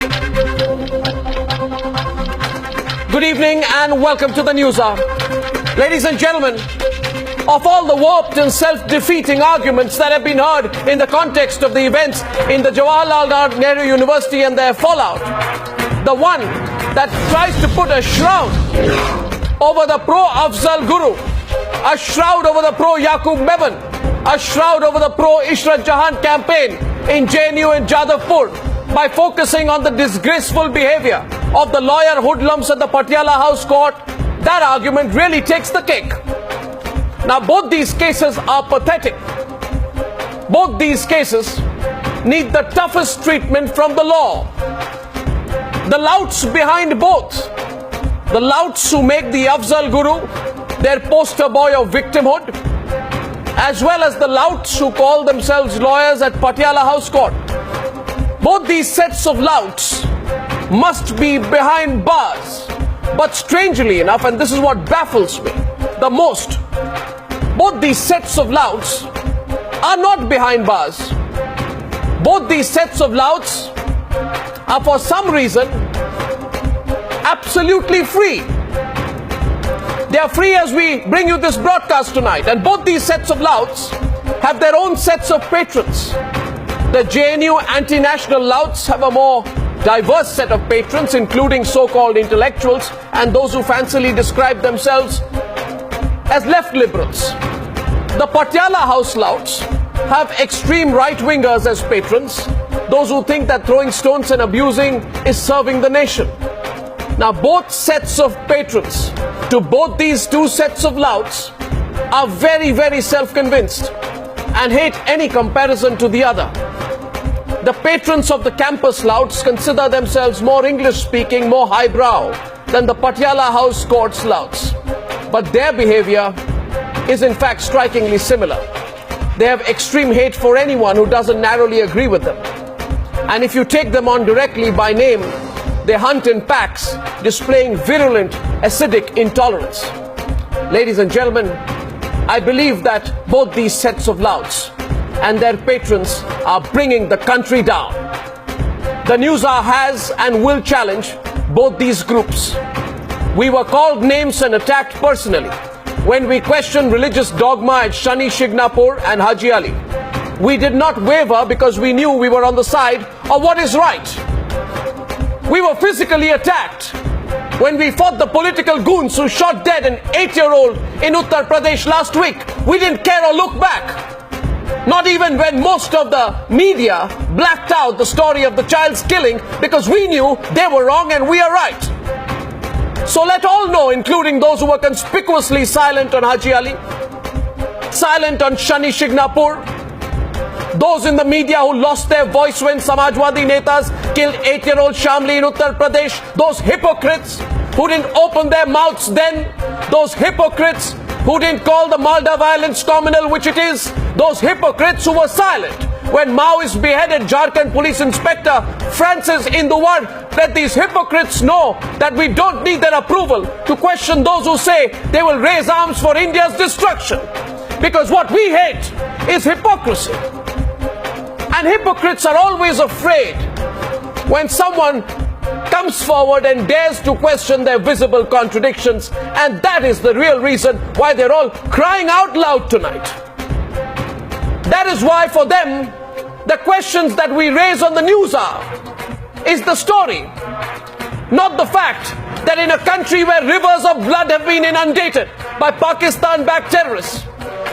Good evening and welcome to the News Hour. Ladies and gentlemen, of all the warped and self-defeating arguments that have been heard in the context of the events in the Jawaharlal Nehru University and their fallout, the one that tries to put a shroud over the pro-Afzal Guru, a shroud over the pro-Yaqub Mevan, a shroud over the pro-Ishrat Jahan campaign in JNU and Jadavpur by focusing on the disgraceful behavior of the lawyer hoodlums at the Patiala House Court, that argument really takes the cake. Now, both these cases are pathetic. Both these cases need the toughest treatment from the law. The louts behind both, the louts who make the Afzal Guru their poster boy of victimhood, as well as the louts who call themselves lawyers at Patiala House Court, both these sets of louts must be behind bars. But strangely enough, and this is what baffles me the most, both these sets of louts are not behind bars. Both these sets of louts are for some reason absolutely free. They are free as we bring you this broadcast tonight. And both these sets of louts have their own sets of patrons. The JNU anti-national louts have a more diverse set of patrons, including so-called intellectuals and those who fancily describe themselves as left liberals. The Patiala House louts have extreme right-wingers as patrons, those who think that throwing stones and abusing is serving the nation. Now, both sets of patrons to both these two sets of louts are very, very self-convinced and hate any comparison to the other. The patrons of the campus louts consider themselves more English-speaking, more highbrow than the Patiala House Court's louts. But their behavior is in fact strikingly similar. They have extreme hate for anyone who doesn't narrowly agree with them. And if you take them on directly by name, they hunt in packs, displaying virulent, acidic intolerance. Ladies and gentlemen, I believe that both these sets of louts and their patrons are bringing the country down. The News Hour has and will challenge both these groups. We were called names and attacked personally when we questioned religious dogma at Shani Shignapur and Haji Ali. We did not waver because we knew we were on the side of what is right. We were physically attacked when we fought the political goons who shot dead an 8-year-old in Uttar Pradesh last week. We didn't care or look back. Not even when most of the media blacked out the story of the child's killing because we knew they were wrong and we are right. So let all know, including those who were conspicuously silent on Haji Ali, silent on Shani Shignapur, those in the media who lost their voice when Samajwadi Netas killed 8-year-old Shamli in Uttar Pradesh, those hypocrites who didn't open their mouths then, those hypocrites who didn't call the Malda violence communal, which it is, those hypocrites who were silent when Maoists beheaded Jharkhand Police Inspector Francis Induwar. Let these hypocrites know that we don't need their approval to question those who say they will raise arms for India's destruction. Because what we hate is hypocrisy. And hypocrites are always afraid when someone comes forward and dares to question their visible contradictions. And that is the real reason why they're all crying out loud tonight. That is why for them, the questions that we raise on the News Hour is the story, not the fact that in a country where rivers of blood have been inundated by Pakistan-backed terrorists,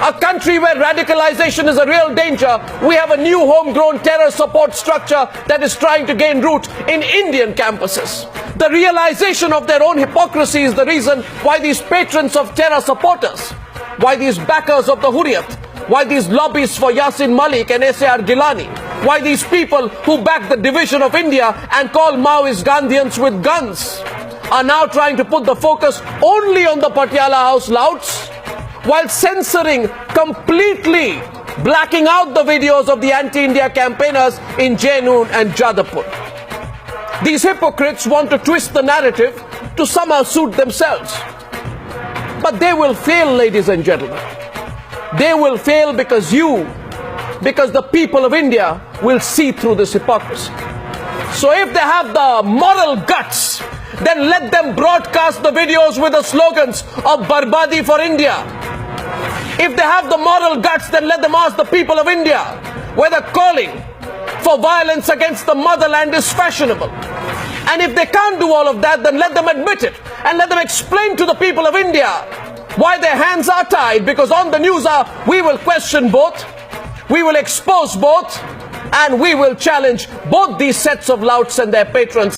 a country where radicalization is a real danger, we have a new homegrown terror support structure that is trying to gain root in Indian campuses. The realization of their own hypocrisy is the reason why these patrons of terror supporters, why these backers of the Hurriyat, why these lobbyists for Yasin Malik and S.A.R. Gilani, why these people who back the division of India and call Maoist Gandhians with guns are now trying to put the focus only on the Patiala House louts, while censoring, completely blacking out the videos of the anti-India campaigners in JNU and Jadavpur. These hypocrites want to twist the narrative to somehow suit themselves. But they will fail, ladies and gentlemen. They will fail because the people of India will see through this hypocrisy. So if they have the moral guts, then let them broadcast the videos with the slogans of Barbadi for India. If they have the moral guts, then let them ask the people of India whether calling for violence against the motherland is fashionable. And if they can't do all of that, then let them admit it and let them explain to the people of India why their hands are tied, because on the news we will question both, we will expose both, and we will challenge both these sets of louts and their patrons.